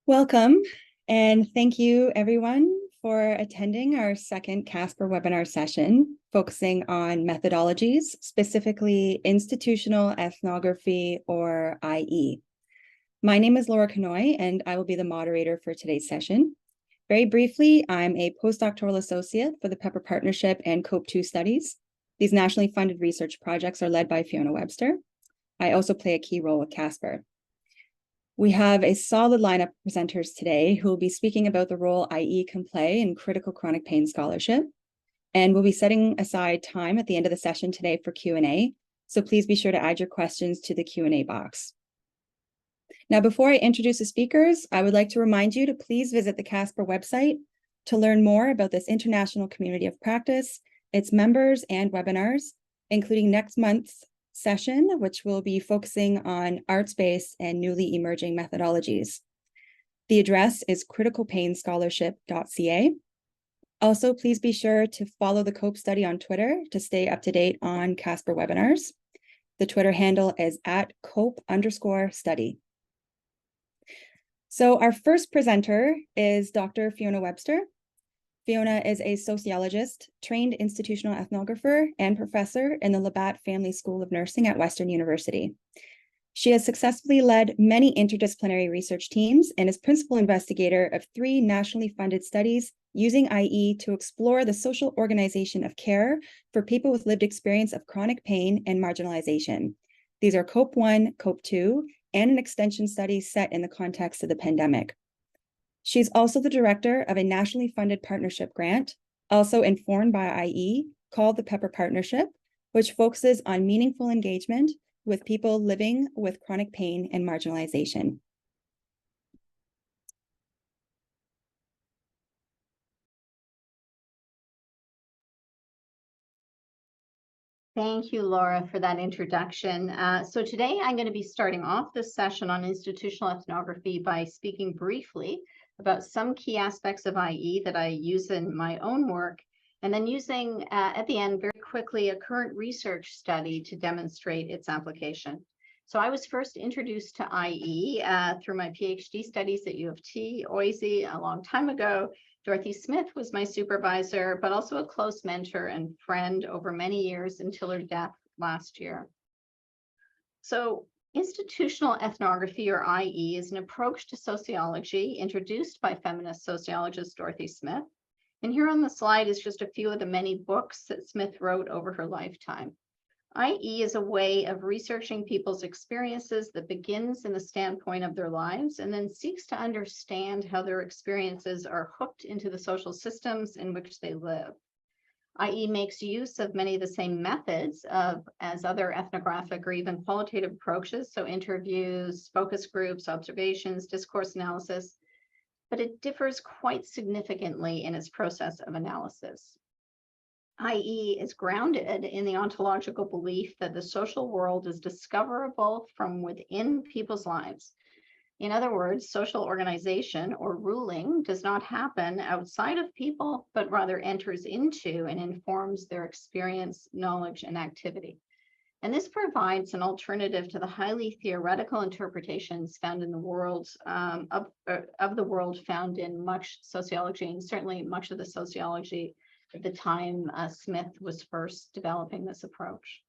Welcome, and thank you everyone for attending our second CASPR webinar session, focusing on methodologies, specifically institutional ethnography, or IE. My name is Leigha Comer, and I will be the moderator for today's session. Very briefly, I'm a postdoctoral associate for the Pepper Partnership and COPE2 studies. These nationally funded research projects are led by Fiona Webster. I also play a key role with CASPR. We have a solid lineup of presenters today who will be speaking about the role IE can play in critical chronic pain scholarship. And we'll be setting aside time at the end of the session today for Q&A. So please be sure to add your questions to the Q&A box. Now, before I introduce the speakers, I would like to remind you to please visit the CASPR website to learn more about this international community of practice, its members and webinars, including next month's session, which will be focusing on arts-based and newly emerging methodologies. The address is criticalpainscholarship.ca. Also, please be sure to follow the COPE study on Twitter to stay up to date on CASPR webinars. The Twitter handle is @COPE_study. So our first presenter is Dr. Fiona Webster. Fiona is a sociologist, trained institutional ethnographer, and professor in the Labatt Family School of Nursing at Western University. She has successfully led many interdisciplinary research teams and is principal investigator of 3 nationally funded studies using IE to explore the social organization of care for people with lived experience of chronic pain and marginalization. These are COPE1, COPE2, and an extension study set in the context of the pandemic. She's also the director of a nationally funded partnership grant, also informed by IE, called the Pepper Partnership, which focuses on meaningful engagement with people living with chronic pain and marginalization. Thank you, Laura, for that introduction. So today I'm going to be starting off this session on institutional ethnography by speaking briefly about some key aspects of IE that I use in my own work, and then using at the end very quickly a current research study to demonstrate its application. So I was first introduced to IE through my PhD studies at U of T, OISE, a long time ago. Dorothy Smith was my supervisor, but also a close mentor and friend over many years until her death last year. So institutional ethnography, or IE, is an approach to sociology introduced by feminist sociologist Dorothy Smith. And here on the slide is just a few of the many books that Smith wrote over her lifetime. IE is a way of researching people's experiences that begins in the standpoint of their lives and then seeks to understand how their experiences are hooked into the social systems in which they live. IE makes use of many of the same methods as other ethnographic or even qualitative approaches, so interviews, focus groups, observations, discourse analysis, but it differs quite significantly in its process of analysis. IE is grounded in the ontological belief that the social world is discoverable from within people's lives. In other words, social organization or ruling does not happen outside of people, but rather enters into and informs their experience, knowledge, and activity. And this provides an alternative to the highly theoretical interpretations found in the world of the world found in much sociology, and certainly much of the sociology at the time Smith was first developing this approach.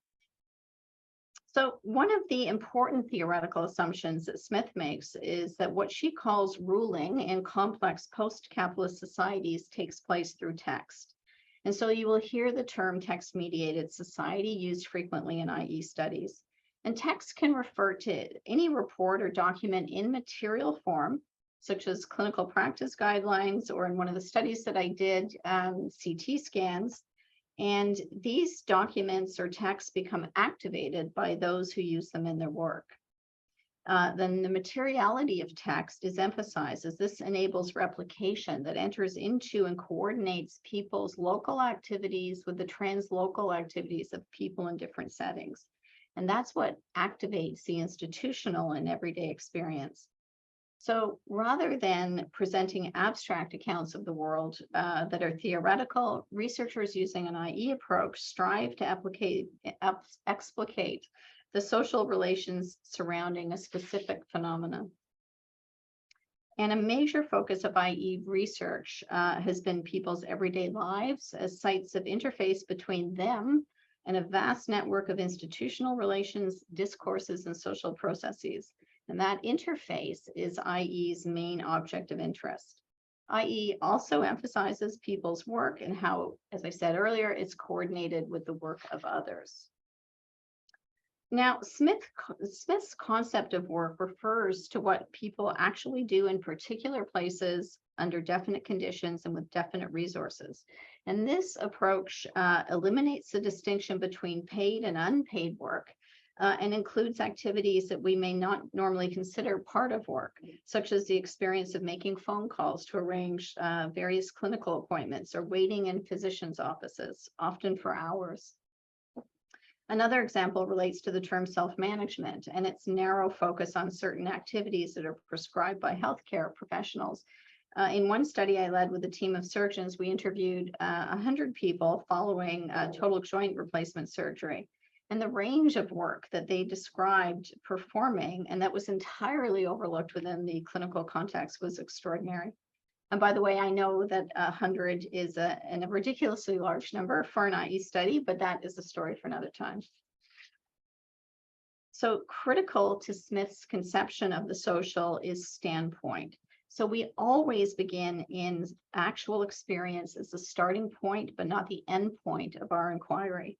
So one of the important theoretical assumptions that Smith makes is that what she calls ruling in complex post-capitalist societies takes place through text. And so you will hear the term text-mediated society used frequently in IE studies. And text can refer to any report or document in material form, such as clinical practice guidelines, or in one of the studies that I did, CT scans. And these documents or texts become activated by those who use them in their work. Then the materiality of text is emphasized, as this enables replication that enters into and coordinates people's local activities with the translocal activities of people in different settings. And that's what activates the institutional and everyday experience. So rather than presenting abstract accounts of the world that are theoretical, researchers using an IE approach strive to explicate the social relations surrounding a specific phenomenon. And a major focus of IE research has been people's everyday lives as sites of interface between them and a vast network of institutional relations, discourses, and social processes. And that interface is IE's main object of interest. IE also emphasizes people's work and how, as I said earlier, it's coordinated with the work of others. Now, Smith's concept of work refers to what people actually do in particular places under definite conditions and with definite resources. And this approach eliminates the distinction between paid and unpaid work and includes activities that we may not normally consider part of work, such as the experience of making phone calls to arrange various clinical appointments or waiting in physicians' offices, often for hours. Another example relates to the term self-management and its narrow focus on certain activities that are prescribed by healthcare professionals. In one study I led with a team of surgeons, we interviewed 100 people following total joint replacement surgery. And the range of work that they described performing, and that was entirely overlooked within the clinical context, was extraordinary. And by the way, I know that 100 is a ridiculously large number for an IE study, but that is a story for another time. So critical to Smith's conception of the social is standpoint. So we always begin in actual experience as the starting point, but not the end point of our inquiry.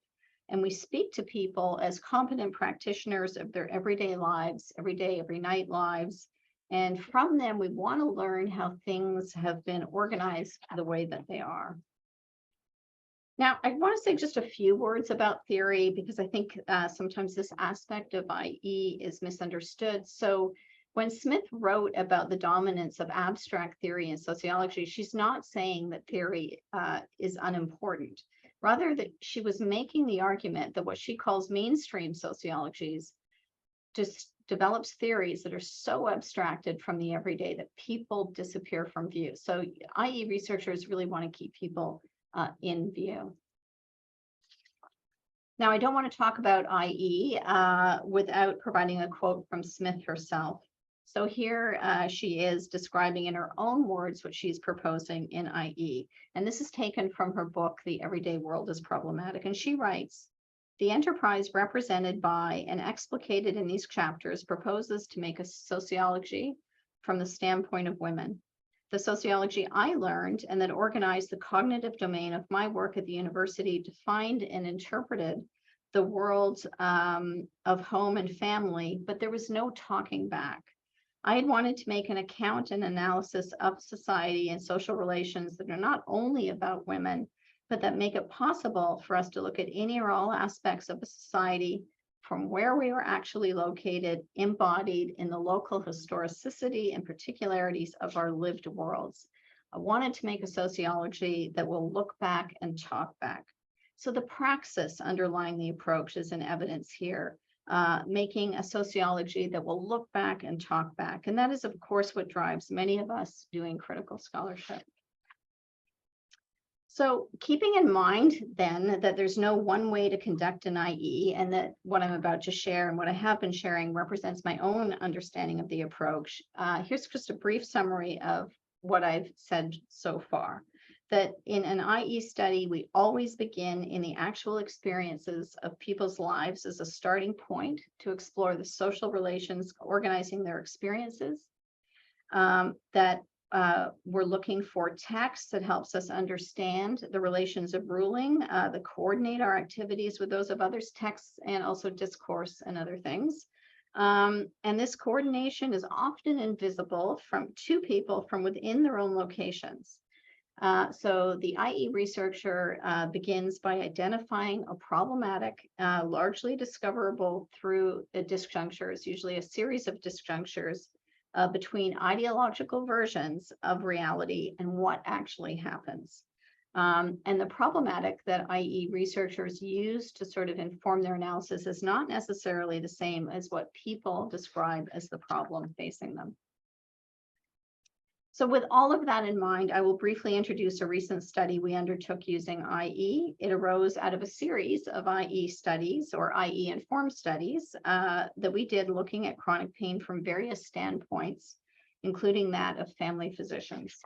And we speak to people as competent practitioners of their everyday lives, every day, every night lives. And from them, we want to learn how things have been organized the way that they are. Now, I want to say just a few words about theory, because I think sometimes this aspect of IE is misunderstood. So when Smith wrote about the dominance of abstract theory in sociology, she's not saying that theory is unimportant. Rather, that she was making the argument that what she calls mainstream sociologies just develops theories that are so abstracted from the everyday that people disappear from view. So IE researchers really want to keep people in view. Now, I don't want to talk about IE without providing a quote from Smith herself. So here she is describing in her own words what she's proposing in IE. And this is taken from her book, The Everyday World is Problematic. And she writes, "The enterprise represented by and explicated in these chapters proposes to make a sociology from the standpoint of women. The sociology I learned and that organized the cognitive domain of my work at the university defined and interpreted the world of home and family, but there was no talking back. I had wanted to make an account and analysis of society and social relations that are not only about women, but that make it possible for us to look at any or all aspects of a society from where we are actually located, embodied in the local historicity and particularities of our lived worlds. I wanted to make a sociology that will look back and talk back." So the praxis underlying the approach is in evidence here, making a sociology that will look back and talk back. And that is, of course, what drives many of us doing critical scholarship. So keeping in mind then that there's no one way to conduct an IE, and that what I'm about to share and what I have been sharing represents my own understanding of the approach, here's just a brief summary of what I've said so far. That in an IE study, we always begin in the actual experiences of people's lives as a starting point to explore the social relations organizing their experiences, that we're looking for text that helps us understand the relations of ruling, that coordinate our activities with those of others, texts, and also discourse and other things. And this coordination is often invisible to people from within their own locations. So the IE researcher begins by identifying a problematic, largely discoverable through disjunctures, usually a series of disjunctures between ideological versions of reality and what actually happens. And the problematic that IE researchers use to sort of inform their analysis is not necessarily the same as what people describe as the problem facing them. So with all of that in mind, I will briefly introduce a recent study we undertook using IE. It arose out of a series of IE studies or IE-informed studies that we did looking at chronic pain from various standpoints including that of family physicians.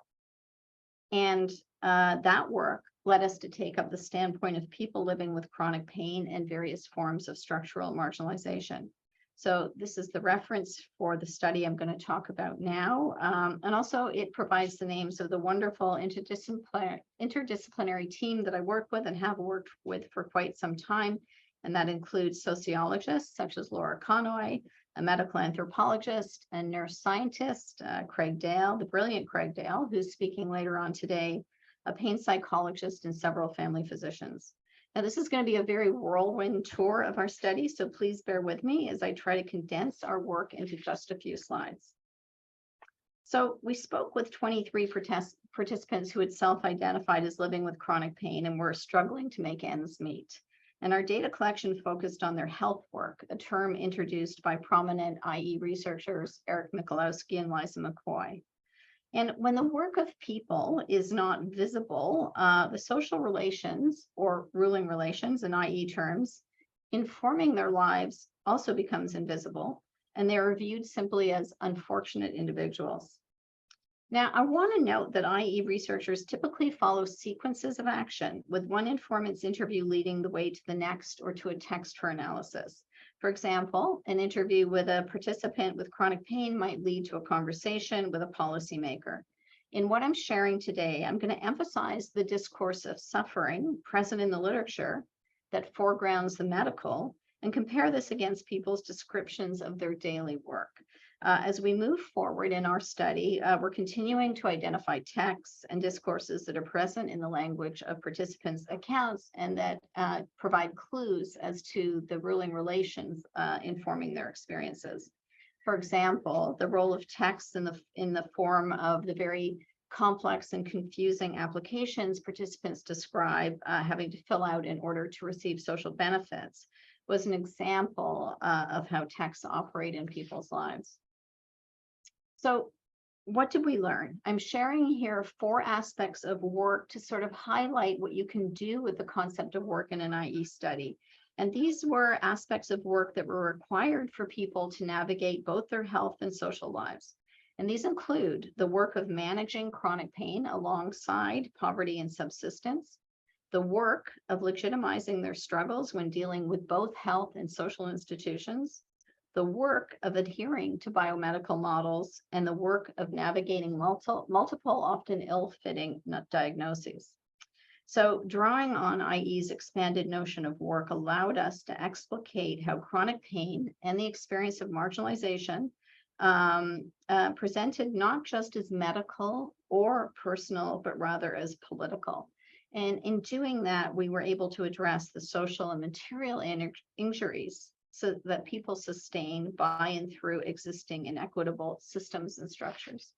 And that work led us to take up the standpoint of people living with chronic pain and various forms of structural marginalization. So this is the reference for the study I'm going to talk about now. And also it provides the names of the wonderful interdisciplinary team that I work with and have worked with for quite some time. And that includes sociologists such as Leigha Comer, a medical anthropologist and nurse scientist, Craig Dale, the brilliant Craig Dale, who's speaking later on today, a pain psychologist, and several family physicians. Now, this is going to be a very whirlwind tour of our study, so please bear with me as I try to condense our work into just a few slides. So we spoke with 23 participants who had self-identified as living with chronic pain and were struggling to make ends meet. And our data collection focused on their health work, a term introduced by prominent IE researchers Eric Michalowski and Leigha McCoy. And when the work of people is not visible, the social relations or ruling relations in IE terms, informing their lives also becomes invisible, and they are viewed simply as unfortunate individuals. Now, I want to note that IE researchers typically follow sequences of action, with one informant's interview leading the way to the next or to a text for analysis. For example, an interview with a participant with chronic pain might lead to a conversation with a policymaker. In what I'm sharing today, I'm going to emphasize the discourse of suffering present in the literature that foregrounds the medical and compare this against people's descriptions of their daily work. As we move forward in our study, we're continuing to identify texts and discourses that are present in the language of participants' accounts and that provide clues as to the ruling relations informing their experiences. For example, the role of text in the form of the very complex and confusing applications participants describe having to fill out in order to receive social benefits was an example of how texts operate in people's lives. So what did we learn? I'm sharing here 4 aspects of work to sort of highlight what you can do with the concept of work in an IE study. And these were aspects of work that were required for people to navigate both their health and social lives. And these include the work of managing chronic pain alongside poverty and subsistence, the work of legitimizing their struggles when dealing with both health and social institutions, the work of adhering to biomedical models, and the work of navigating multiple, often ill-fitting diagnoses. So drawing on IE's expanded notion of work allowed us to explicate how chronic pain and the experience of marginalization presented not just as medical or personal, but rather as political. And in doing that, we were able to address the social and material injuries so that people sustain by and through existing inequitable systems and structures.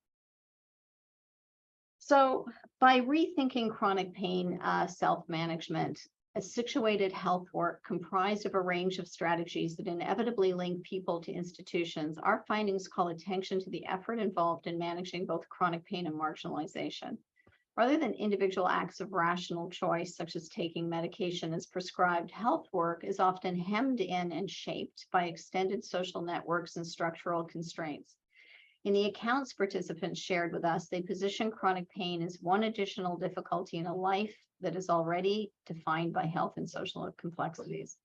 So by rethinking chronic pain self-management, a situated health work comprised of a range of strategies that inevitably link people to institutions, our findings call attention to the effort involved in managing both chronic pain and marginalization. Rather than individual acts of rational choice, such as taking medication as prescribed, health work is often hemmed in and shaped by extended social networks and structural constraints. In the accounts participants shared with us, they position chronic pain as one additional difficulty in a life that is already defined by health and social complexities.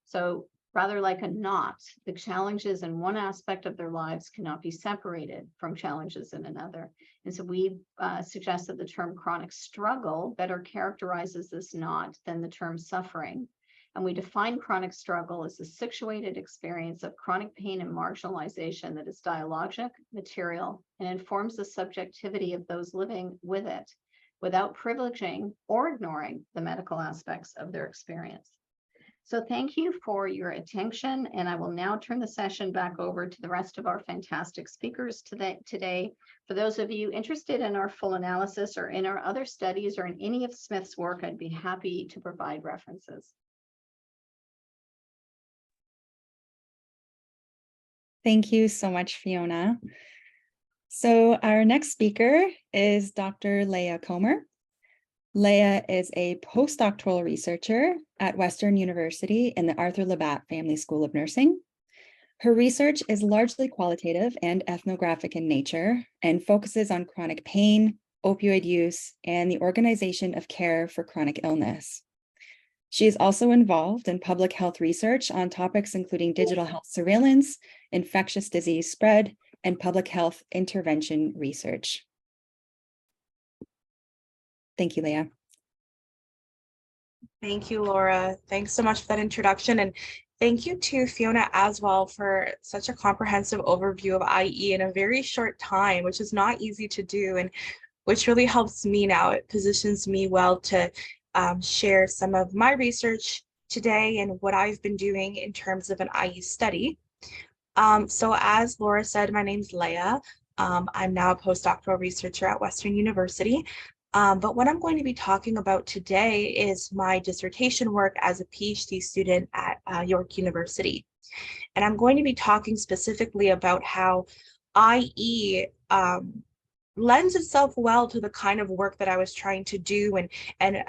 So rather like a knot, the challenges in one aspect of their lives cannot be separated from challenges in another. And so we suggest that the term chronic struggle better characterizes this knot than the term suffering. And we define chronic struggle as a situated experience of chronic pain and marginalization that is dialogic, material, and informs the subjectivity of those living with it without privileging or ignoring the medical aspects of their experience. So thank you for your attention, and I will now turn the session back over to the rest of our fantastic speakers today. For those of you interested in our full analysis or in our other studies or in any of Smith's work, I'd be happy to provide references. Thank you so much, Fiona. So our next speaker is Dr. Leigha Comer. Leigha is a postdoctoral researcher at Western University in the Arthur Labatt Family School of Nursing. Her research is largely qualitative and ethnographic in nature and focuses on chronic pain, opioid use, and the organization of care for chronic illness. She is also involved in public health research on topics including digital health surveillance, infectious disease spread, and public health intervention research. Thank you, Leigha. Thank you, Laura. Thanks so much for that introduction. And thank you to Fiona as well for such a comprehensive overview of IE in a very short time, which is not easy to do and which really helps me now. It positions me well to share some of my research today and what I've been doing in terms of an IE study. So as Laura said, my name's Leigha. I'm now a postdoctoral researcher at Western University. But what I'm going to be talking about today is my dissertation work as a PhD student at York University. And I'm going to be talking specifically about how IE lends itself well to the kind of work that I was trying to do and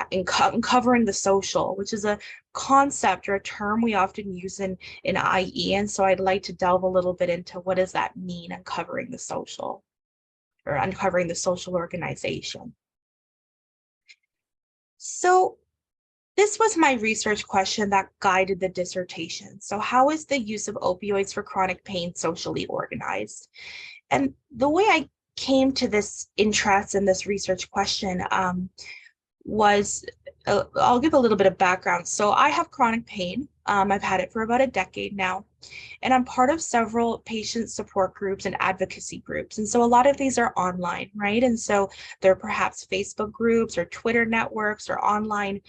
uncovering the social, which is a concept or a term we often use in IE. And so I'd like to delve a little bit into what does that mean, uncovering the social or uncovering the social organization. So this was my research question that guided the dissertation. So how is the use of opioids for chronic pain socially organized? And the way I came to this interest in this research question was, I'll give a little bit of background. So I have chronic pain. I've had it for about a decade now, and I'm part of several patient support groups and advocacy groups. And so a lot of these are online, right? And so they're perhaps Facebook groups or Twitter networks or online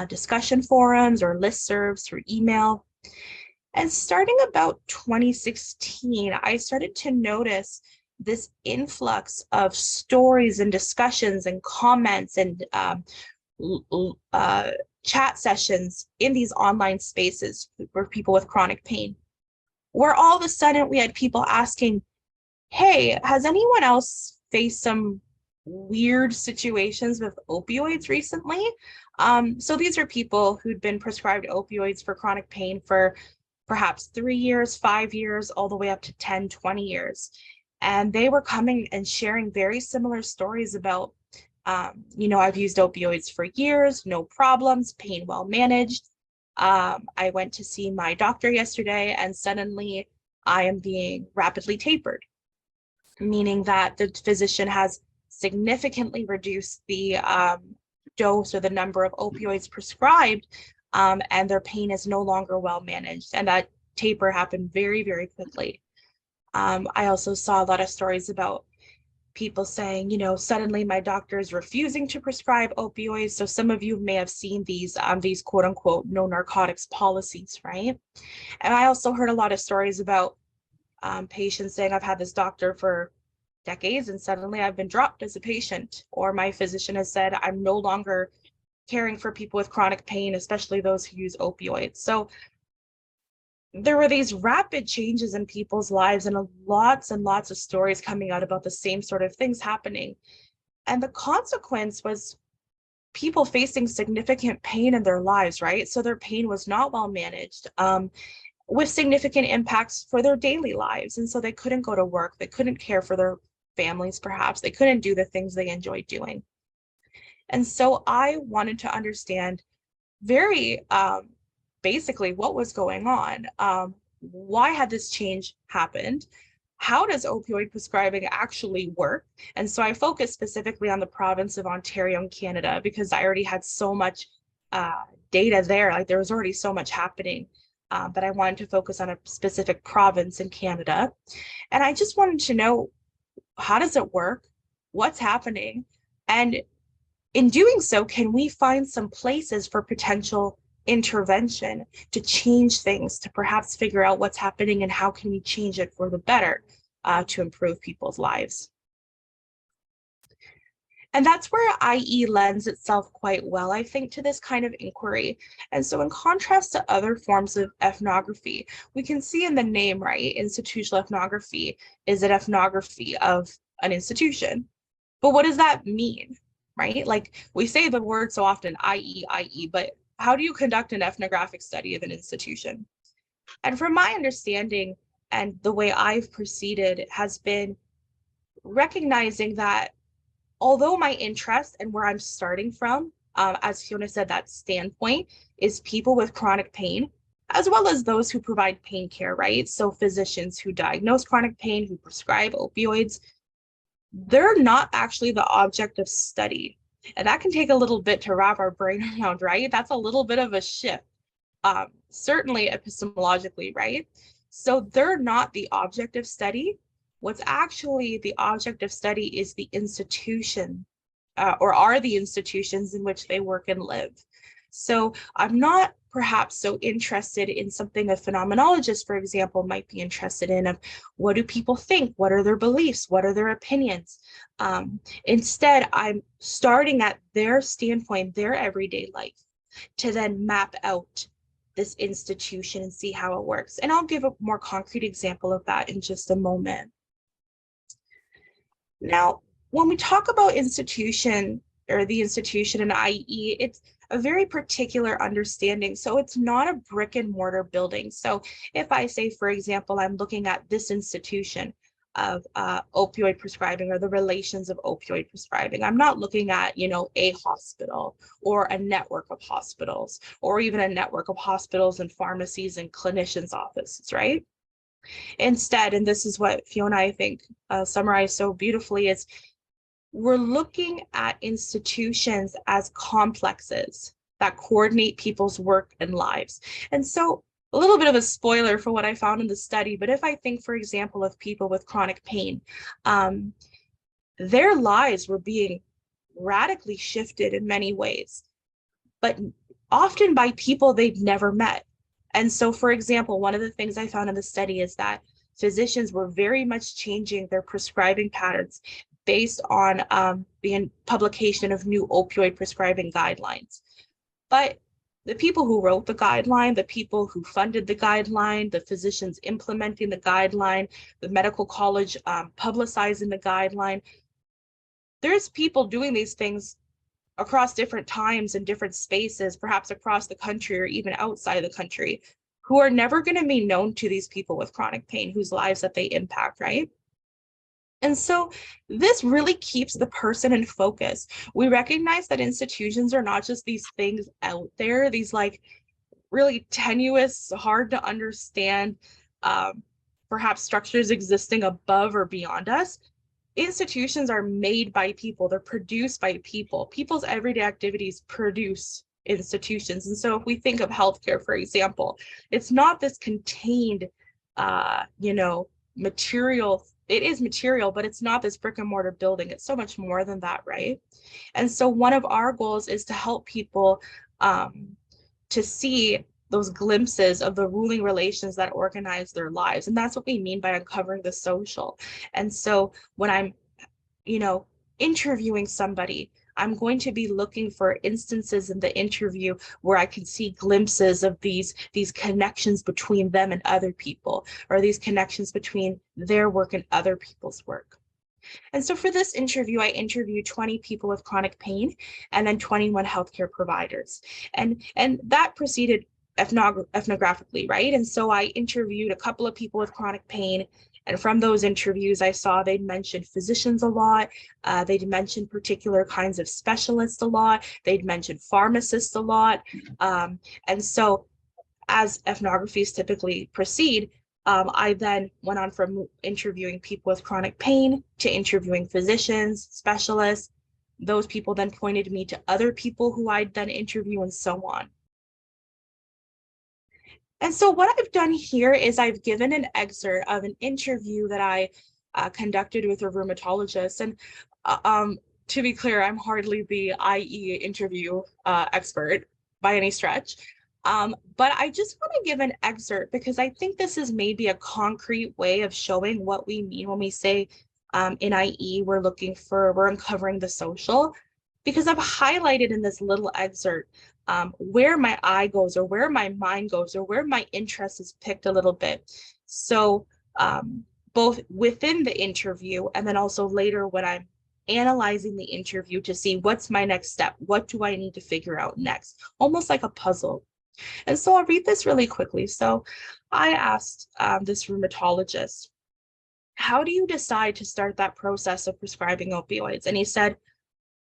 discussion forums or listservs through email. And starting about 2016, I started to notice this influx of stories and discussions and comments and chat sessions in these online spaces for people with chronic pain, where all of a sudden we had people asking, hey, has anyone else faced some weird situations with opioids recently? So these are people who'd been prescribed opioids for chronic pain for perhaps 3 years, 5 years, all the way up to 10, 20 years. And they were coming and sharing very similar stories about, I've used opioids for years, no problems, pain well managed. I went to see my doctor yesterday and suddenly I am being rapidly tapered, meaning that the physician has significantly reduced the dose or the number of opioids prescribed, and their pain is no longer well managed. And that taper happened very, very quickly. I also saw a lot of stories about people saying, suddenly my doctor is refusing to prescribe opioids. So some of you may have seen these quote unquote no narcotics policies, right? And I also heard a lot of stories about patients saying, I've had this doctor for decades and suddenly I've been dropped as a patient, or my physician has said, I'm no longer caring for people with chronic pain, especially those who use opioids. So there were these rapid changes in people's lives and lots of stories coming out about the same sort of things happening. And the consequence was people facing significant pain in their lives, right? So their pain was not well managed, with significant impacts for their daily lives. And so they couldn't go to work, they couldn't care for their families, perhaps, they couldn't do the things they enjoyed doing. And so I wanted to understand very basically what was going on. Why had this change happened? How does opioid prescribing actually work? And so I focused specifically on the province of Ontario in Canada because I already had so much data there, like there was already so much happening, but I wanted to focus on a specific province in Canada. And I just wanted to know, how does it work? What's happening? And in doing so, can we find some places for potential intervention to change things, to perhaps figure out what's happening and how can we change it for the better to improve people's lives? And that's where IE lends itself quite well, I think, to this kind of inquiry. And so in contrast to other forms of ethnography, we can see in the name, right, institutional ethnography is an ethnography of an institution. But what does that mean, right? Like we say the word so often, IE, but how do you conduct an ethnographic study of an institution? And from my understanding, and the way I've proceeded has been recognizing that although my interest and where I'm starting from, as Fiona said, that standpoint is people with chronic pain, as well as those who provide pain care, right? So physicians who diagnose chronic pain, who prescribe opioids, they're not actually the object of study. And that can take a little bit to wrap our brain around, right? That's a little bit of a shift, certainly epistemologically, right? So they're not the object of study. What's actually the object of study is the institution, or are the institutions in which they work and live. So I'm not perhaps so interested in something a phenomenologist, for example, might be interested in, of what do people think? What are their beliefs? What are their opinions? Instead, I'm starting at their standpoint, their everyday life, to then map out this institution and see how it works. And I'll give a more concrete example of that in just a moment. Now, when we talk about institution or the institution in IE, it's a very particular understanding. So it's not a brick and mortar building. So if I say, for example, I'm looking at this institution of opioid prescribing or the relations of opioid prescribing, I'm not looking at, a hospital or a network of hospitals or even a network of hospitals and pharmacies and clinicians' offices, right? Instead, and this is what Fiona, I think, summarized so beautifully, is we're looking at institutions as complexes that coordinate people's work and lives. And so a little bit of a spoiler for what I found in the study, but if I think, for example, of people with chronic pain, their lives were being radically shifted in many ways, but often by people they'd never met. And so, for example, one of the things I found in the study is that physicians were very much changing their prescribing patterns based on the publication of new opioid prescribing guidelines. But the people who wrote the guideline, the people who funded the guideline, the physicians implementing the guideline, the medical college publicizing the guideline, there's people doing these things across different times and different spaces, perhaps across the country or even outside the country, who are never going to be known to these people with chronic pain, whose lives that they impact, right? And so this really keeps the person in focus. We recognize that institutions are not just these things out there, these like really tenuous, hard to understand, perhaps structures existing above or beyond us. Institutions are made by people, they're produced by people. People's everyday activities produce institutions. And so if we think of healthcare, for example, it's not this contained, material. It is material, but it's not this brick and mortar building. It's so much more than that, right? And so one of our goals is to help people to see those glimpses of the ruling relations that organize their lives. And that's what we mean by uncovering the social. And so when I'm, interviewing somebody, I'm going to be looking for instances in the interview where I can see glimpses of these connections between them and other people, or these connections between their work and other people's work. And so for this interview, I interviewed 20 people with chronic pain and then 21 healthcare providers. And that proceeded ethnographically, right? And so I interviewed a couple of people with chronic pain. And from those interviews, I saw they'd mentioned physicians a lot. They'd mentioned particular kinds of specialists a lot. They'd mentioned pharmacists a lot. And so as ethnographies typically proceed, I then went on from interviewing people with chronic pain to interviewing physicians, specialists. Those people then pointed me to other people who I'd then interview and so on. And so what I've done here is I've given an excerpt of an interview that I conducted with a rheumatologist. And to be clear, I'm hardly the IE interview expert by any stretch. But I just want to give an excerpt because I think this is maybe a concrete way of showing what we mean when we say in IE, we're uncovering the social, because I've highlighted in this little excerpt where my eye goes or where my mind goes or where my interest is picked a little bit. So both within the interview and then also later when I'm analyzing the interview to see what's my next step, what do I need to figure out next, almost like a puzzle. And so I'll read this really quickly. So I asked this rheumatologist, how do you decide to start that process of prescribing opioids? And he said,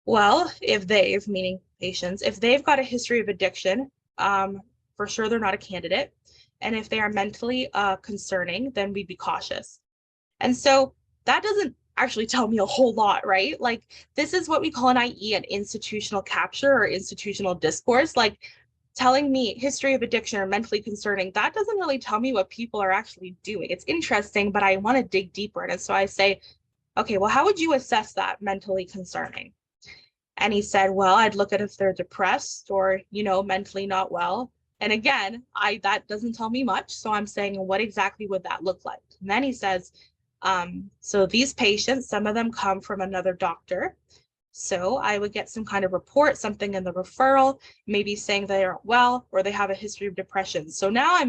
well, if they've, meaning patients, if they've got a history of addiction, for sure they're not a candidate. And if they are mentally concerning, then we'd be cautious. And so that doesn't actually tell me a whole lot, right? Like, this is what we call an IE, an institutional capture or institutional discourse. Like, telling me history of addiction or mentally concerning, that doesn't really tell me what people are actually doing. It's interesting, but I want to dig deeper. And so I say, okay, well, how would you assess that mentally concerning? And he said, well, I'd look at if they're depressed or, mentally not well. And again, that doesn't tell me much. So I'm saying, what exactly would that look like? And then he says, so these patients, some of them come from another doctor. So I would get some kind of report, something in the referral, maybe saying they aren't well or they have a history of depression. So now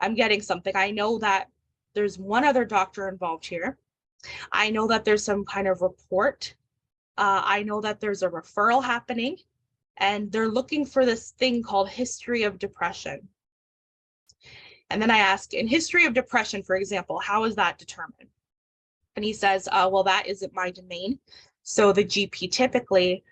I'm getting something. I know that there's one other doctor involved here. I know that there's some kind of report. I know that there's a referral happening, and they're looking for this thing called history of depression. And then I ask, in history of depression, for example, how is that determined? And he says, well, that isn't my domain. So the GP typically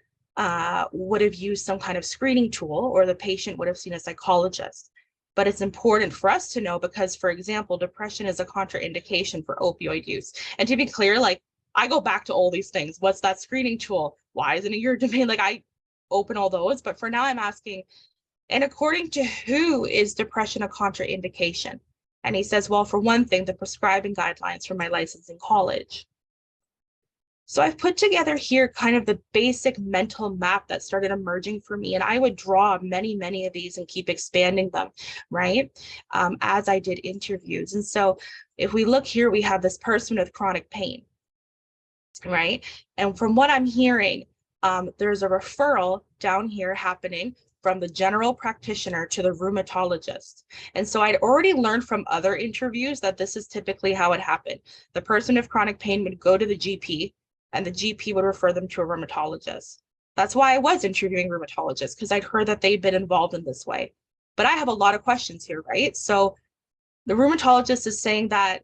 would have used some kind of screening tool, or the patient would have seen a psychologist. But it's important for us to know because, for example, depression is a contraindication for opioid use. And to be clear, like, I go back to all these things. What's that screening tool? Why isn't it your domain? Like, I open all those. But for now, I'm asking, and according to who is depression a contraindication? And he says, well, for one thing, the prescribing guidelines for my licensing college. So I've put together here kind of the basic mental map that started emerging for me. And I would draw many, many of these and keep expanding them, right? As I did interviews. And so if we look here, we have this person with chronic pain, right? And from what I'm hearing, there's a referral down here happening from the general practitioner to the rheumatologist. And so I'd already learned from other interviews that this is typically how it happened. The person with chronic pain would go to the GP, and the GP would refer them to a rheumatologist. That's why I was interviewing rheumatologists, because I'd heard that they'd been involved in this way. But I have a lot of questions here, right? So the rheumatologist is saying that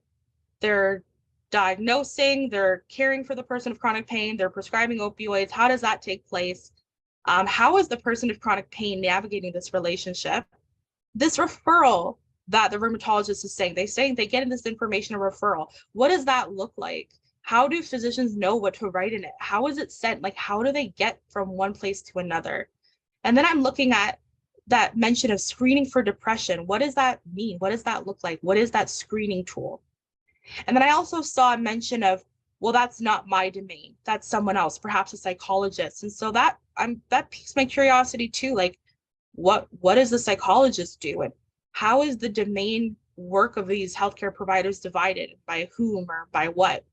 they're diagnosing, they're caring for the person with chronic pain, they're prescribing opioids. How does that take place? How is the person with chronic pain navigating this relationship? This referral that the rheumatologist is saying, they get in this information, a referral. What does that look like? How do physicians know what to write in it? How is it sent? Like, how do they get from one place to another? And then I'm looking at that mention of screening for depression. What does that mean? What does that look like? What is that screening tool? And then I also saw a mention of, well, that's not my domain. That's someone else, perhaps a psychologist. And so that piques my curiosity too. Like, what does the psychologist do? And how is the domain work of these healthcare providers divided? By whom or by what?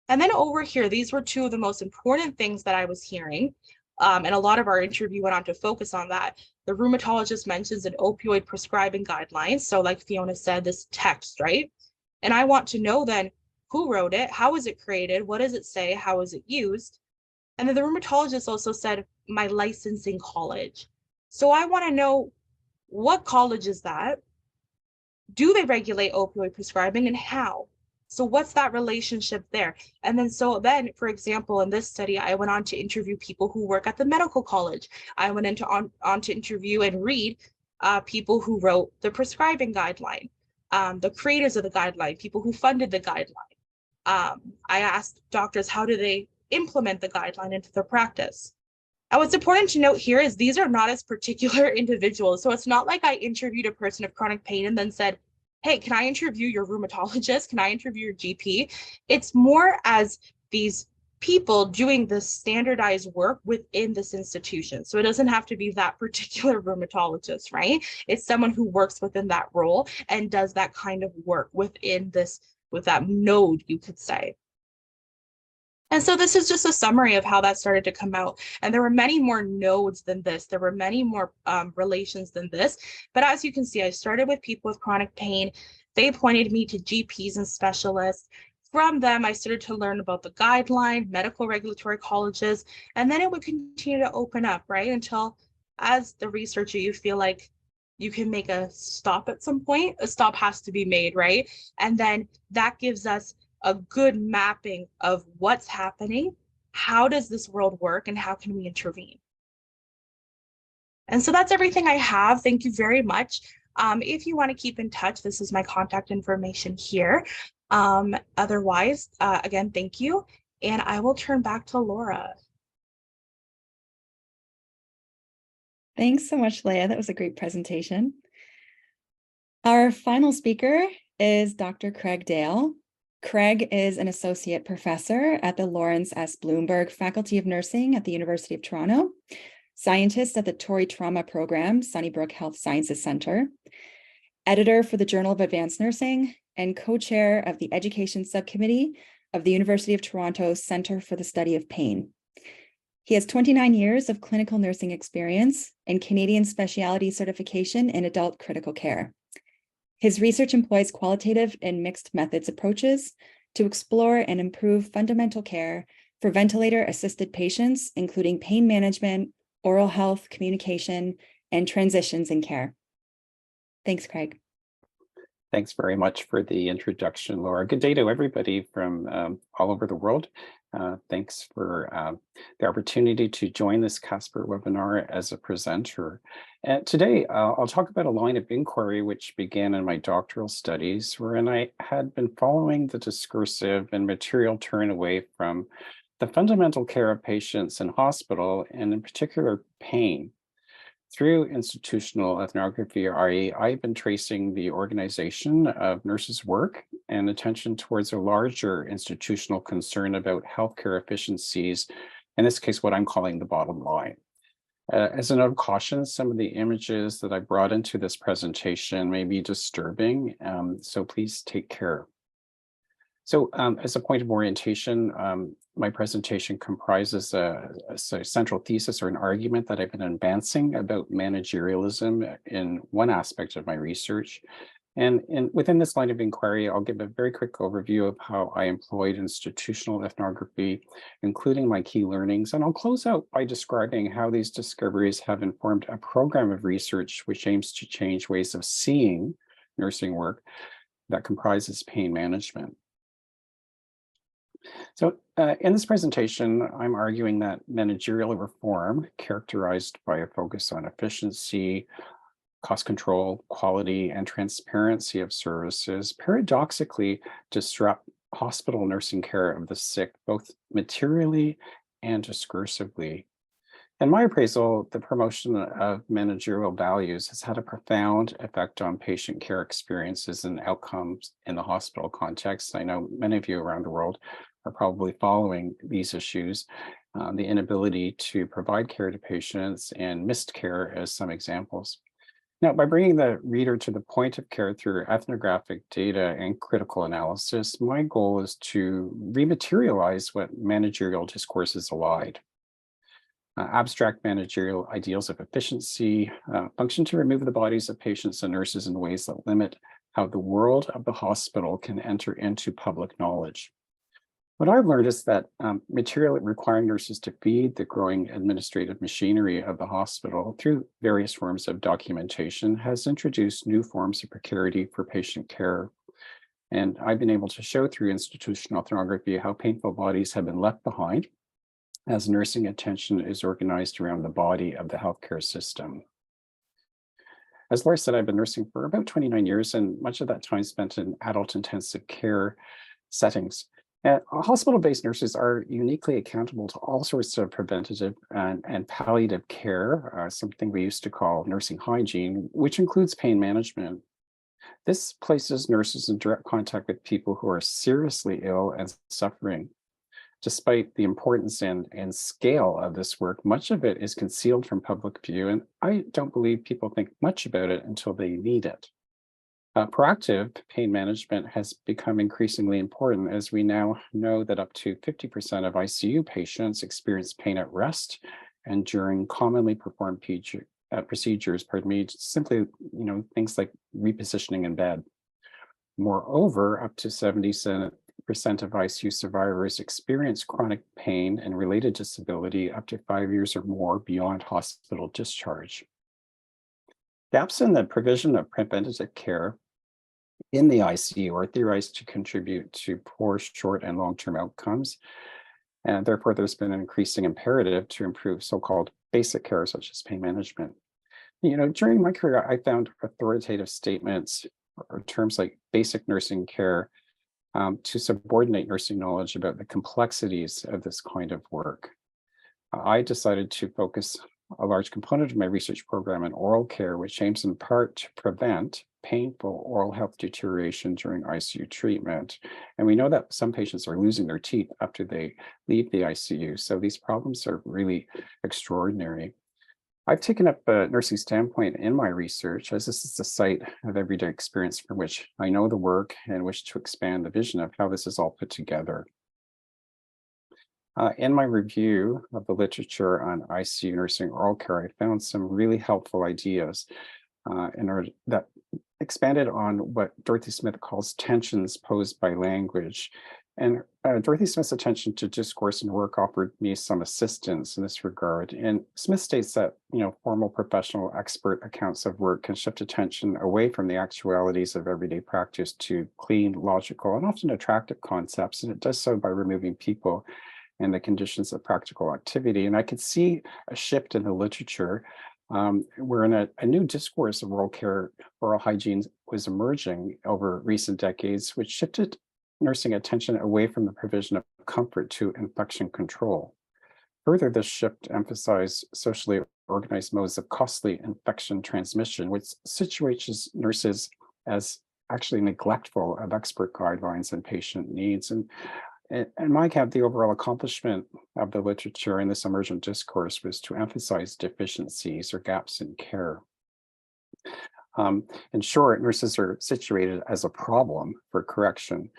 And then over here, these were two of the most important things that I was hearing. And a lot of our interview went on to focus on that. The rheumatologist mentions an opioid prescribing guidelines. So like Fiona said, this text, right? And I want to know then, who wrote it? How was it created? What does it say? How is it used? And then the rheumatologist also said, my licensing college. So I want to know, what college is that? Do they regulate opioid prescribing, and how? So what's that relationship there? And then, for example, in this study, I went on to interview people who work at the medical college. I went on to interview and read people who wrote the prescribing guideline, the creators of the guideline, people who funded the guideline. I asked doctors, how do they implement the guideline into their practice? And what's important to note here is these are not as particular individuals. So it's not like I interviewed a person of chronic pain and then said, hey, can I interview your rheumatologist? Can I interview your GP? It's more as these people doing the standardized work within this institution. So it doesn't have to be that particular rheumatologist, right? It's someone who works within that role and does that kind of work within this, with that node, you could say. And so this is just a summary of how that started to come out. And there were many more nodes than this. There were many more relations than this. But as you can see, I started with people with chronic pain. They pointed me to GPs and specialists. From them, I started to learn about the guideline, medical regulatory colleges, and then it would continue to open up, right? Until as the researcher, you feel like you can make a stop at some point. A stop has to be made, right? And then that gives us a good mapping of what's happening, how does this world work, and how can we intervene? And so that's everything I have. Thank you very much. If you want to keep in touch, this is my contact information here. Otherwise, again, thank you. And I will turn back to Laura. Thanks so much, Leigha. That was a great presentation. Our final speaker is Dr. Craig Dale. Craig is an associate professor at the Lawrence S. Bloomberg Faculty of Nursing at the University of Toronto, scientist at the Torrey Trauma Program, Sunnybrook Health Sciences Center, editor for the Journal of Advanced Nursing, and co-chair of the Education Subcommittee of the University of Toronto Center for the Study of Pain. He has 29 years of clinical nursing experience and Canadian specialty certification in adult critical care. His research employs qualitative and mixed methods approaches to explore and improve fundamental care for ventilator-assisted patients, including pain management, oral health, communication, and transitions in care. Thanks, Craig. Thanks very much for the introduction, Laura. Good day to everybody from all over the world. Thanks for the opportunity to join this CASPR webinar as a presenter. Today, I'll talk about a line of inquiry which began in my doctoral studies, wherein I had been following the discursive and material turn away from the fundamental care of patients in hospital, and in particular, pain. Through institutional ethnography, I've been tracing the organization of nurses' work and attention towards a larger institutional concern about healthcare efficiencies, in this case, what I'm calling the bottom line. As a note of caution, some of the images that I brought into this presentation may be disturbing, so please take care. So as a point of orientation, my presentation comprises a central thesis or an argument that I've been advancing about managerialism in one aspect of my research. And within this line of inquiry, I'll give a very quick overview of how I employed institutional ethnography, including my key learnings. And I'll close out by describing how these discoveries have informed a program of research which aims to change ways of seeing nursing work that comprises pain management. So in this presentation, I'm arguing that managerial reform, characterized by a focus on efficiency, cost control, quality, and transparency of services, paradoxically disrupt hospital nursing care of the sick, both materially and discursively. In my appraisal, the promotion of managerial values has had a profound effect on patient care experiences and outcomes in the hospital context. I know many of you around the world are probably following these issues, the inability to provide care to patients and missed care as some examples. Now, by bringing the reader to the point of care through ethnographic data and critical analysis, my goal is to rematerialize what managerial discourses elide. Abstract managerial ideals of efficiency function to remove the bodies of patients and nurses in ways that limit how the world of the hospital can enter into public knowledge. What I've learned is that material requiring nurses to feed the growing administrative machinery of the hospital through various forms of documentation has introduced new forms of precarity for patient care. And I've been able to show through institutional ethnography how painful bodies have been left behind as nursing attention is organized around the body of the healthcare system. As Laura said, I've been nursing for about 29 years, and much of that time spent in adult intensive care settings. Hospital-based nurses are uniquely accountable to all sorts of preventative and palliative care, something we used to call nursing hygiene, which includes pain management. This places nurses in direct contact with people who are seriously ill and suffering. Despite the importance and scale of this work, much of it is concealed from public view, and I don't believe people think much about it until they need it. Proactive pain management has become increasingly important, as we now know that up to 50% of ICU patients experience pain at rest and during commonly performed procedures, simply, things like repositioning in bed. Moreover, up to 70% of ICU survivors experience chronic pain and related disability up to 5 years or more beyond hospital discharge. Gaps in the provision of preventative care in the ICU are theorized to contribute to poor short and long-term outcomes. And therefore, there's been an increasing imperative to improve so-called basic care, such as pain management. During my career, I found authoritative statements or terms like basic nursing care to subordinate nursing knowledge about the complexities of this kind of work. I decided to focus a large component of my research program in oral care, which aims in part to prevent painful oral health deterioration during ICU treatment. And we know that some patients are losing their teeth after they leave the ICU. So these problems are really extraordinary. I've taken up a nursing standpoint in my research, as this is a site of everyday experience from which I know the work and wish to expand the vision of how this is all put together. In my review of the literature on ICU nursing oral care, I found some really helpful ideas that expanded on what Dorothy Smith calls tensions posed by language. And Dorothy Smith's attention to discourse and work offered me some assistance in this regard. And Smith states that, formal professional expert accounts of work can shift attention away from the actualities of everyday practice to clean, logical, and often attractive concepts. And it does so by removing people and the conditions of practical activity. And I could see a shift in the literature wherein a new discourse of oral care, oral hygiene was emerging over recent decades, which shifted nursing attention away from the provision of comfort to infection control. Further, this shift emphasized socially organized modes of costly infection transmission, which situates nurses as actually neglectful of expert guidelines and patient needs. And my camp, the overall accomplishment of the literature in this emergent discourse was to emphasize deficiencies or gaps in care. In short, nurses are situated as a problem for correction.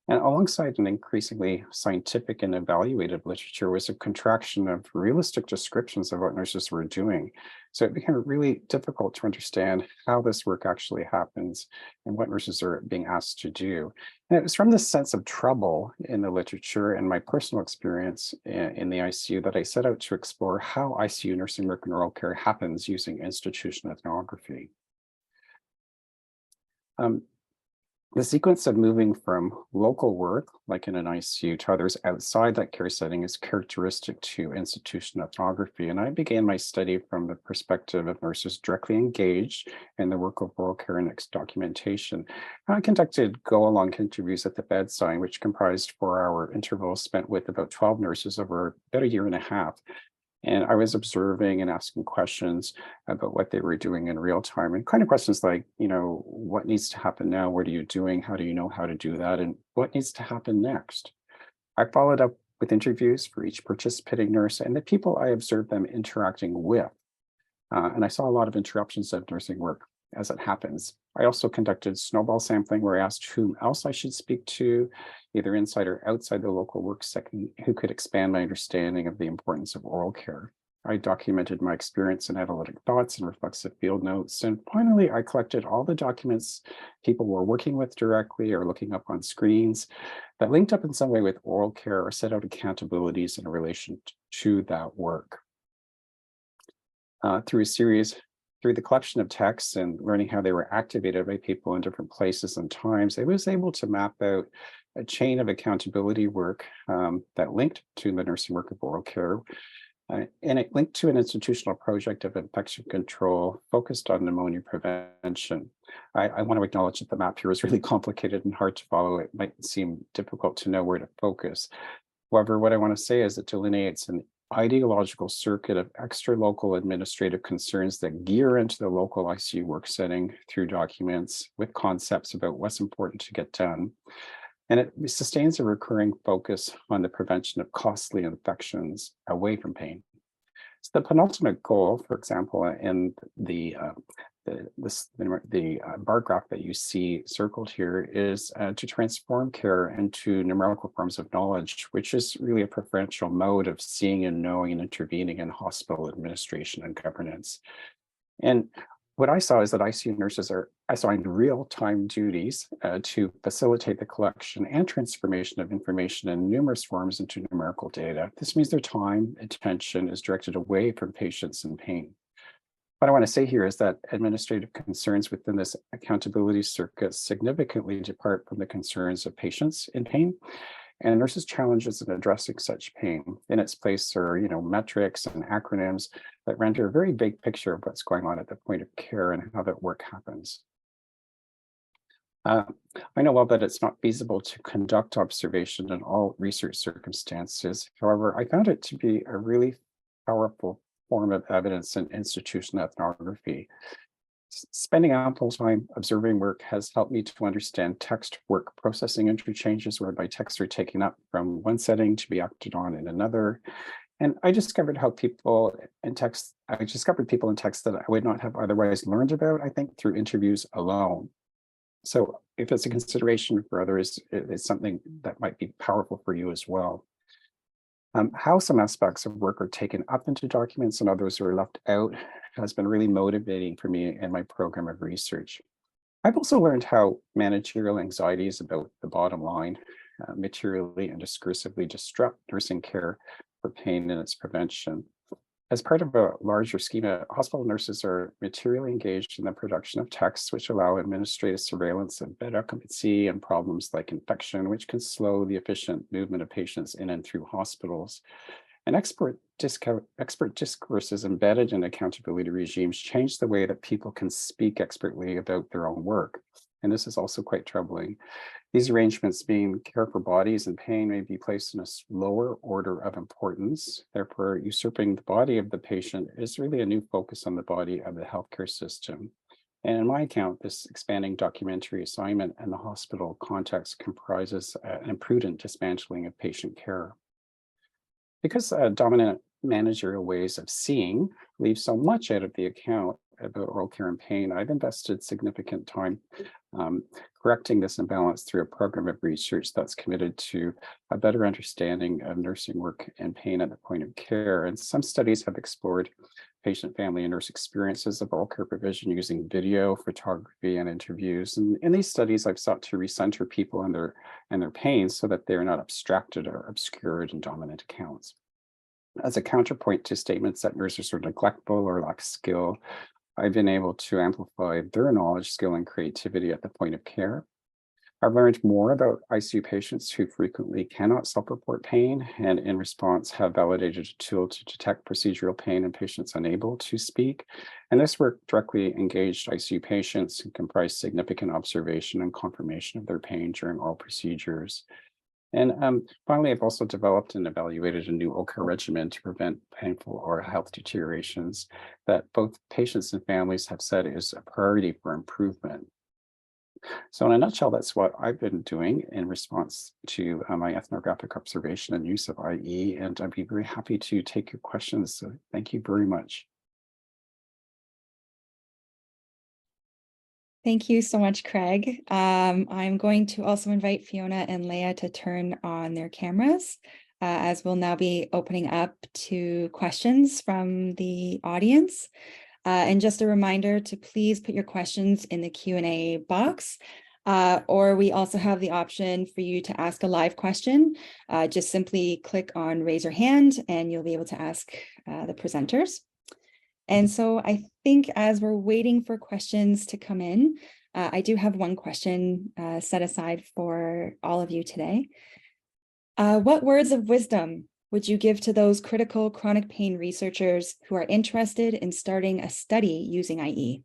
And alongside an increasingly scientific and evaluative literature was a contraction of realistic descriptions of what nurses were doing. So it became really difficult to understand how this work actually happens and what nurses are being asked to do. And it was from this sense of trouble in the literature and my personal experience in the ICU that I set out to explore how ICU nursing work and oral care happens using institutional ethnography. The sequence of moving from local work, like in an ICU, to others outside that care setting is characteristic to institutional ethnography. And I began my study from the perspective of nurses directly engaged in the work of oral care and its documentation. I conducted go-along interviews at the bedside, which comprised 4-hour intervals spent with about 12 nurses over about a year and a half. And I was observing and asking questions about what they were doing in real time, and kind of questions like, what needs to happen now? What are you doing? How do you know how to do that? And what needs to happen next? I followed up with interviews for each participating nurse and the people I observed them interacting with. And I saw a lot of interruptions of nursing work as it happens. I also conducted snowball sampling where I asked whom else I should speak to, either inside or outside the local work setting, who could expand my understanding of the importance of oral care. I documented my experience in analytic thoughts and reflexive field notes. And finally, I collected all the documents people were working with directly or looking up on screens that linked up in some way with oral care or set out accountabilities in relation to that work. Through the collection of texts and learning how they were activated by people in different places and times, I was able to map out a chain of accountability work that linked to the nursing work of oral care. And it linked to an institutional project of infection control focused on pneumonia prevention. I want to acknowledge that the map here is really complicated and hard to follow. It might seem difficult to know where to focus. However, what I want to say is it delineates an ideological circuit of extra-local administrative concerns that gear into the local ICU work setting through documents with concepts about what's important to get done. And it sustains a recurring focus on the prevention of costly infections away from pain. So the penultimate goal, for example, in the bar graph that you see circled here is to transform care into numerical forms of knowledge, which is really a preferential mode of seeing and knowing and intervening in hospital administration and governance. And what I saw is that ICU nurses are assigned real-time duties to facilitate the collection and transformation of information in numerous forms into numerical data. This means their time, attention is directed away from patients in pain. What I want to say here is that administrative concerns within this accountability circuit significantly depart from the concerns of patients in pain and nurses' challenges in addressing such pain. In its place are, metrics and acronyms that render a very big picture of what's going on at the point of care and how that work happens. I know well that it's not feasible to conduct observation in all research circumstances. However, I found it to be a really powerful form of evidence in institutional ethnography. Spending ample time observing work has helped me to understand text work processing interchanges whereby texts are taken up from one setting to be acted on in another. And I discovered people in text that I would not have otherwise learned about, I think, through interviews alone. So if it's a consideration for others, it's something that might be powerful for you as well. How some aspects of work are taken up into documents and others are left out has been really motivating for me in my program of research. I've also learned how managerial anxieties about the bottom line materially and discursively disrupt nursing care for pain and its prevention. As part of a larger schema, hospital nurses are materially engaged in the production of texts which allow administrative surveillance of bed occupancy and problems like infection, which can slow the efficient movement of patients in and through hospitals. And expert discourses embedded in accountability regimes change the way that people can speak expertly about their own work. And this is also quite troubling. These arrangements being care for bodies and pain may be placed in a lower order of importance. Therefore, usurping the body of the patient is really a new focus on the body of the healthcare system. And in my account, this expanding documentary assignment in the hospital context comprises an imprudent dismantling of patient care. Because dominant managerial ways of seeing leave so much out of the account about oral care and pain, I've invested significant time correcting this imbalance through a program of research that's committed to a better understanding of nursing work and pain at the point of care. And some studies have explored patient, family, and nurse experiences of oral care provision using video, photography, and interviews. And in these studies, I've sought to recenter people and their pain so that they are not abstracted or obscured in dominant accounts. As a counterpoint to statements that nurses are neglectful or lack skill, I've been able to amplify their knowledge, skill, and creativity at the point of care. I've learned more about ICU patients who frequently cannot self-report pain, and in response have validated a tool to detect procedural pain in patients unable to speak. And this work directly engaged ICU patients and comprised significant observation and confirmation of their pain during all procedures. And finally, I've also developed and evaluated a new oral care regimen to prevent painful oral health deteriorations that both patients and families have said is a priority for improvement. So in a nutshell, that's what I've been doing in response to my ethnographic observation and use of IE, and I'd be very happy to take your questions. So thank you very much. Thank you so much, Craig. I'm going to also invite Fiona and Leigha to turn on their cameras, as we'll now be opening up to questions from the audience. And just a reminder to please put your questions in the Q&A box, or we also have the option for you to ask a live question. Just simply click on raise your hand and you'll be able to ask the presenters. And so I think as we're waiting for questions to come in, I do have one question set aside for all of you today. What words of wisdom would you give to those critical chronic pain researchers who are interested in starting a study using IE?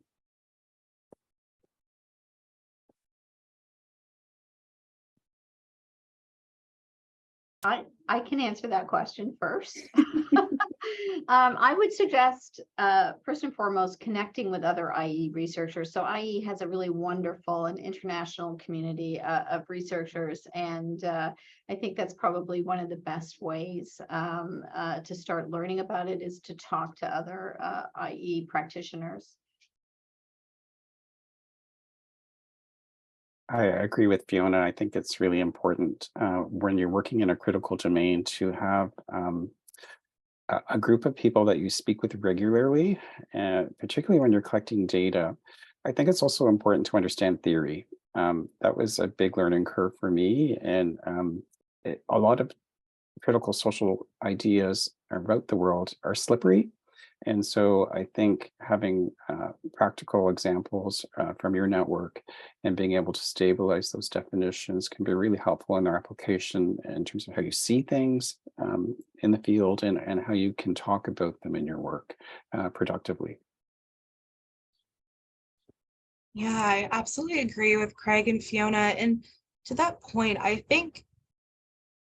I can answer that question first. I would suggest, first and foremost, connecting with other IE researchers. So IE has a really wonderful and international community of researchers, and I think that's probably one of the best ways to start learning about it is to talk to other IE practitioners. I agree with Fiona. I think it's really important when you're working in a critical domain to have a group of people that you speak with regularly, particularly when you're collecting data. I think it's also important to understand theory. That was a big learning curve for me, and a lot of critical social ideas about the world are slippery, And so I think having practical examples from your network and being able to stabilize those definitions can be really helpful in their application in terms of how you see things in the field and how you can talk about them in your work productively. Yeah, I absolutely agree with Craig and Fiona. And to that point, I think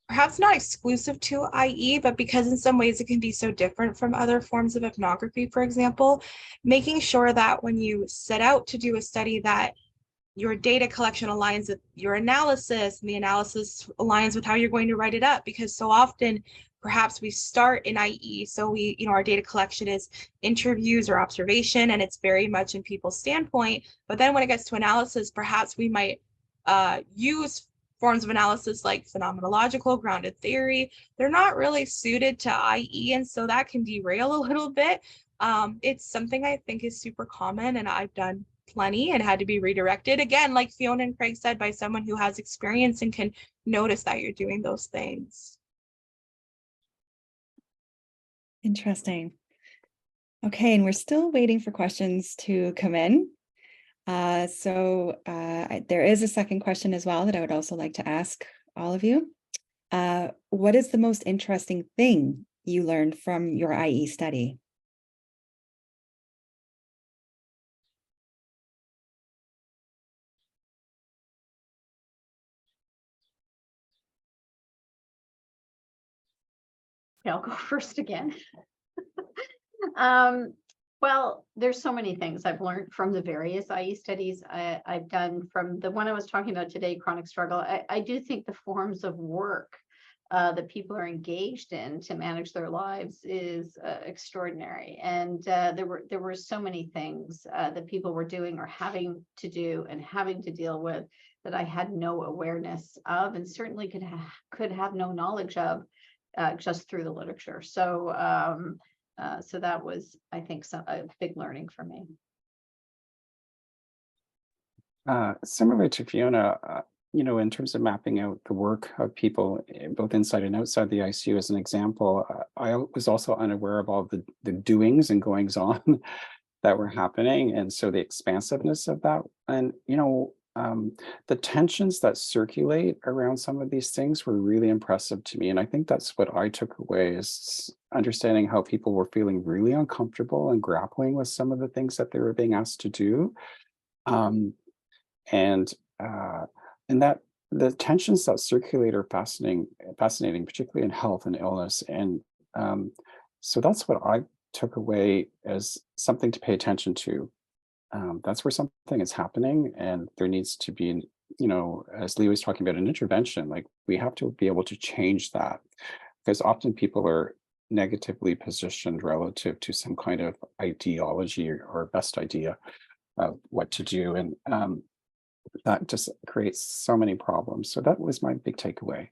perhaps not exclusive to IE, but because in some ways it can be so different from other forms of ethnography, for example, making sure that when you set out to do a study that your data collection aligns with your analysis and the analysis aligns with how you're going to write it up, because so often perhaps we start in IE, so we, our data collection is interviews or observation, and it's very much in people's standpoint. But then when it gets to analysis, perhaps we might use forms of analysis like phenomenological, grounded theory. They're not really suited to IE, and so that can derail a little bit. It's something I think is super common, and I've done plenty and had to be redirected again, like Fiona and Craig said, by someone who has experience and can notice that you're doing those things. Interesting. Okay, and we're still waiting for questions to come in. There is a second question as well that I would also like to ask all of you. What is the most interesting thing you learned from your IE study? Okay, I'll go first again. Well, there's so many things I've learned from the various IE studies I've done. From the one I was talking about today, chronic struggle, I do think the forms of work that people are engaged in to manage their lives is extraordinary. And there were so many things that people were doing or having to do and having to deal with that I had no awareness of, and certainly could have no knowledge of just through the literature. So so that was, I think, a big learning for me. Similar to Fiona, in terms of mapping out the work of people both inside and outside the ICU, as an example, I was also unaware of all the doings and goings on that were happening, and so the expansiveness of that, and the tensions that circulate around some of these things were really impressive to me, and I think that's what I took away, is understanding how people were feeling really uncomfortable and grappling with some of the things that they were being asked to do. And that the tensions that circulate are fascinating, particularly in health and illness. And so that's what I took away as something to pay attention to. That's where something is happening, and there needs to be, as Leigha was talking about, an intervention. Like, we have to be able to change that, because often people are negatively positioned relative to some kind of ideology or best idea of what to do. And that just creates so many problems. So that was my big takeaway.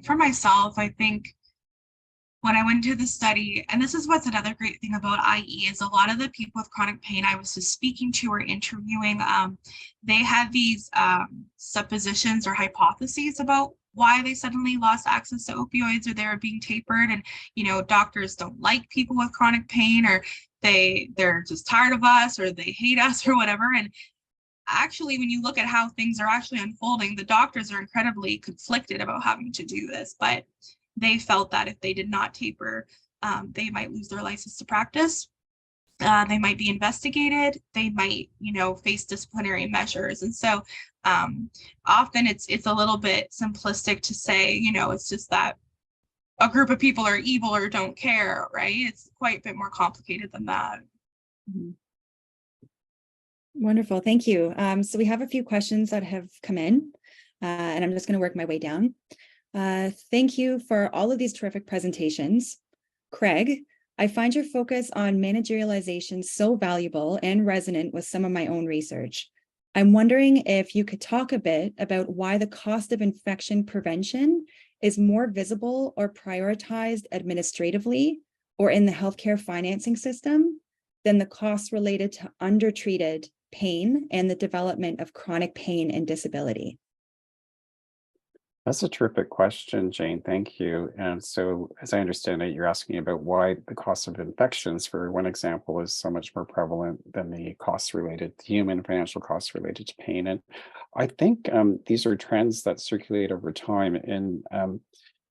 For myself, I think when I went to the study, and this is what's another great thing about IE, is a lot of the people with chronic pain I was just speaking to or interviewing, they had these suppositions or hypotheses about why they suddenly lost access to opioids, or they were being tapered. And, doctors don't like people with chronic pain, or they're just tired of us, or they hate us, or whatever. And actually, when you look at how things are actually unfolding, the doctors are incredibly conflicted about having to do this, but they felt that if they did not taper, they might lose their license to practice. They might be investigated. They might, face disciplinary measures. And so often it's a little bit simplistic to say, it's just that a group of people are evil or don't care, right? It's quite a bit more complicated than that. Mm-hmm. Wonderful, thank you. So we have a few questions that have come in, and I'm just going to work my way down. Thank you for all of these terrific presentations. Craig, I find your focus on managerialization so valuable and resonant with some of my own research. I'm wondering if you could talk a bit about why the cost of infection prevention is more visible or prioritized administratively or in the healthcare financing system than the costs related to undertreated pain and the development of chronic pain and disability. That's a terrific question, Jane. Thank you. And so, as I understand it, you're asking about why the cost of infections, for one example, is so much more prevalent than the costs related, human financial costs related to pain. And I think these are trends that circulate over time. And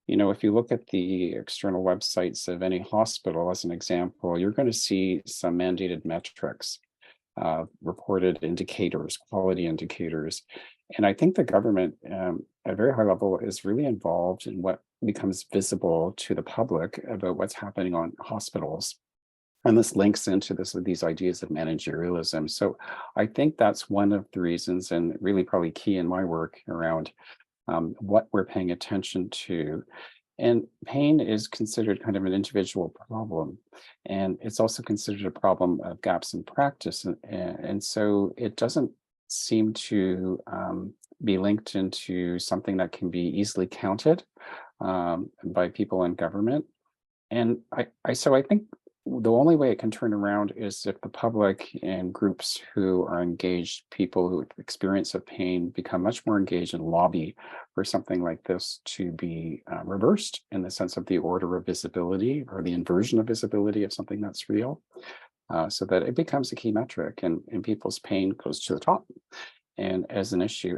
if you look at the external websites of any hospital, as an example, you're going to see some mandated metrics, reported indicators, quality indicators. And I think the government, at a very high level, is really involved in what becomes visible to the public about what's happening on hospitals. And this links into these ideas of managerialism. So I think that's one of the reasons, and really probably key in my work around what we're paying attention to. And pain is considered kind of an individual problem. And it's also considered a problem of gaps in practice. And so it doesn't seem to be linked into something that can be easily counted by people in government. And so I think the only way it can turn around is if the public and groups who are engaged, people who experience of pain, become much more engaged and lobby for something like this to be reversed, in the sense of the order of visibility or the inversion of visibility of something that's real, so that it becomes a key metric and people's pain goes to the top. And as an issue,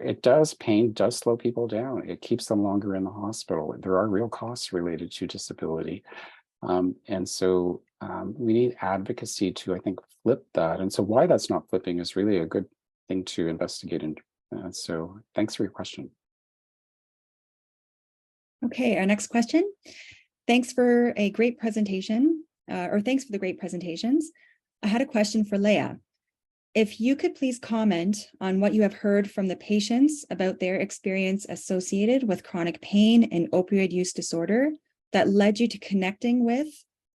pain does slow people down. It keeps them longer in the hospital. There are real costs related to disability. And so we need advocacy to, I think, flip that. And so why that's not flipping is really a good thing to investigate. And so thanks for your question. Okay, our next question. Thanks for a great presentation, thanks for the great presentations. I had a question for Leigha. If you could please comment on what you have heard from the patients about their experience associated with chronic pain and opioid use disorder that led you to connecting with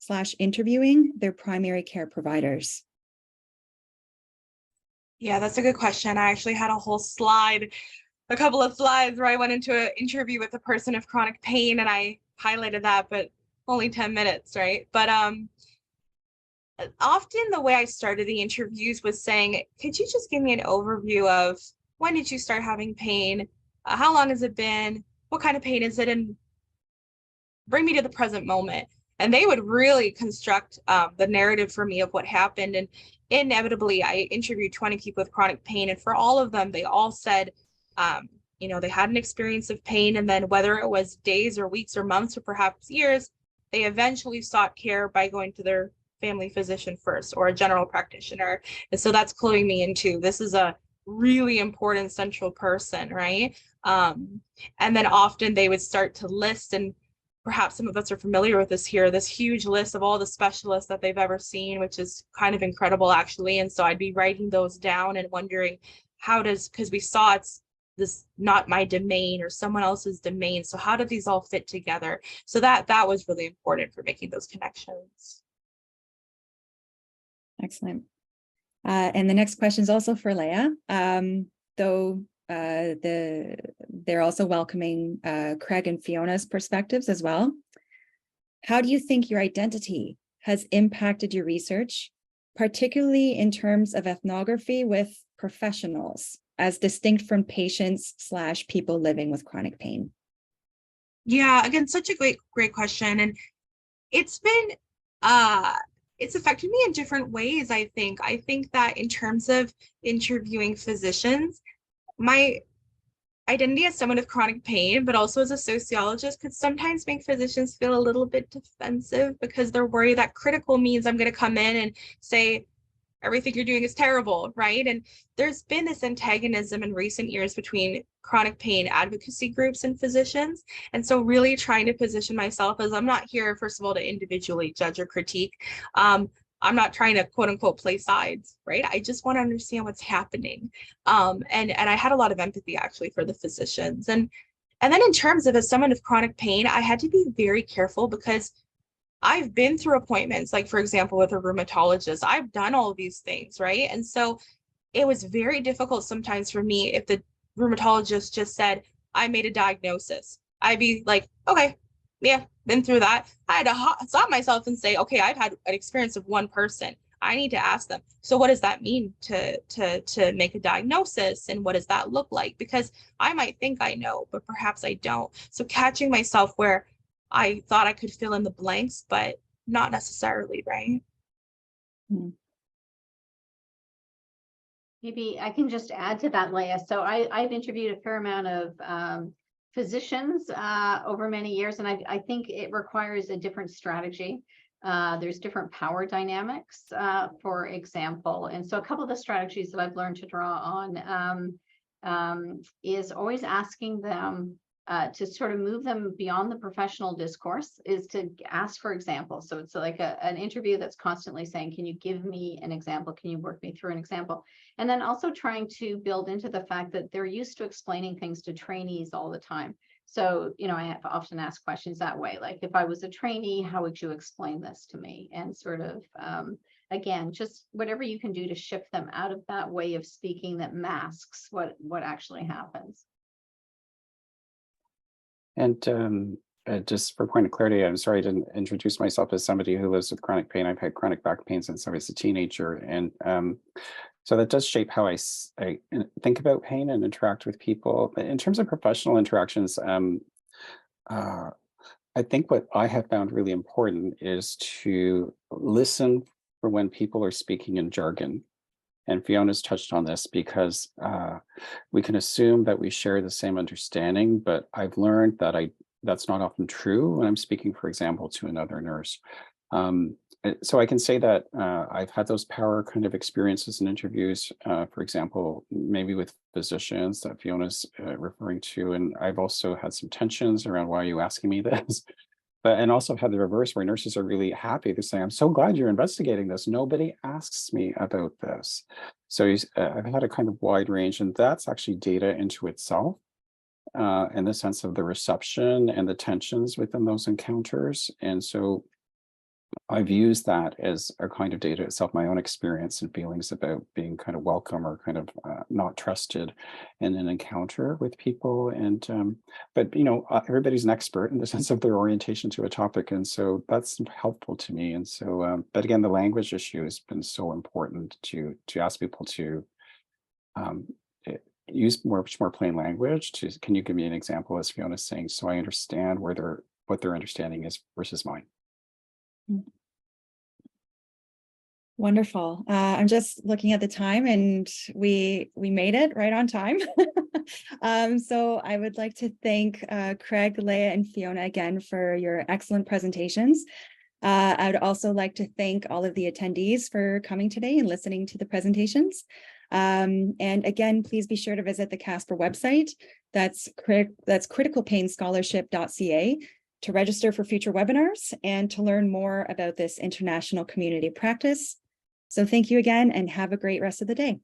/ interviewing their primary care providers. Yeah, that's a good question. I actually had a couple of slides where I went into an interview with a person of chronic pain, and I highlighted that, but only 10 minutes, right? But often the way I started the interviews was saying, could you just give me an overview of when did you start having pain? How long has it been? What kind of pain is it? And bring me to the present moment. And they would really construct the narrative for me of what happened. And inevitably, I interviewed 20 people with chronic pain. And for all of them, they all said, they had an experience of pain. And then whether it was days or weeks or months or perhaps years, they eventually sought care by going to their family physician first or a general practitioner. And so that's cluing me into, this is a really important central person, right? And then often they would start to list, and perhaps some of us are familiar with this here, this huge list of all the specialists that they've ever seen, which is kind of incredible, actually. And so I'd be writing those down and wondering because we saw it's this not my domain or someone else's domain. So how do these all fit together? So that was really important for making those connections. Excellent. And the next question is also for Leigha, though they're also welcoming Craig and Fiona's perspectives as well. How do you think your identity has impacted your research, particularly in terms of ethnography with professionals, as distinct from patients / people living with chronic pain? Yeah, again, such a great question. And it's been, it's affected me in different ways, I think. I think that in terms of interviewing physicians, my identity as someone with chronic pain, but also as a sociologist, could sometimes make physicians feel a little bit defensive because they're worried that critical means I'm going to come in and say, everything you're doing is terrible, right? And there's been this antagonism in recent years between chronic pain advocacy groups and physicians. And so really trying to position myself as, I'm not here, first of all, to individually judge or critique. I'm not trying to quote unquote play sides, right? I just want to understand what's happening. And I had a lot of empathy actually for the physicians. And then in terms of as someone with chronic pain, I had to be very careful because I've been through appointments, like for example, with a rheumatologist. I've done all of these things, right? And so it was very difficult sometimes for me if the rheumatologist just said, I made a diagnosis. I'd be like, okay, yeah, been through that. I had to stop myself and say, okay, I've had an experience of one person. I need to ask them, so what does that mean to make a diagnosis, and what does that look like? Because I might think I know, but perhaps I don't. So catching myself where I thought I could fill in the blanks, but not necessarily, right? Maybe I can just add to that, Leigha. So I've interviewed a fair amount of physicians over many years, and I think it requires a different strategy. There's different power dynamics, for example. And so a couple of the strategies that I've learned to draw on is always asking them to sort of move them beyond the professional discourse, is to ask for examples. So it's like an interview that's constantly saying, can you give me an example? Can you work me through an example? And then also trying to build into the fact that they're used to explaining things to trainees all the time. So, you know, I have often asked questions that way, like, if I was a trainee, how would you explain this to me? And sort of, again, just whatever you can do to shift them out of that way of speaking that masks what actually happens. And just for point of clarity, I'm sorry I didn't introduce myself as somebody who lives with chronic pain. I've had chronic back pain since I was a teenager. And so that does shape how I think about pain and interact with people. But in terms of professional interactions, I think what I have found really important is to listen for when people are speaking in jargon. And Fiona's touched on this, because we can assume that we share the same understanding, but I've learned that that's not often true when I'm speaking, for example, to another nurse. So I can say that I've had those power kind of experiences in interviews, for example, maybe with physicians that Fiona's referring to. And I've also had some tensions around, why are you asking me this? And also had the reverse, where nurses are really happy. They're saying, I'm so glad you're investigating this. Nobody asks me about this. So I've had a kind of wide range, and that's actually data into itself, in the sense of the reception and the tensions within those encounters. And so I've used that as a kind of data itself, my own experience and feelings about being kind of welcome or kind of not trusted in an encounter with people. And but you know, everybody's an expert in the sense of their orientation to a topic, and so that's helpful to me. And so, but again, the language issue has been so important to ask people to use much more plain language. Can you give me an example, as Fiona's saying, so I understand what their understanding is versus mine. Wonderful. I'm just looking at the time, and we made it right on time. So I would like to thank Craig, Leigha, and Fiona again for your excellent presentations. I would also like to thank all of the attendees for coming today and listening to the presentations. And again, please be sure to visit the CASPR website. That's criticalpainscholarship.ca to register for future webinars and to learn more about this international community practice. So thank you again, and have a great rest of the day.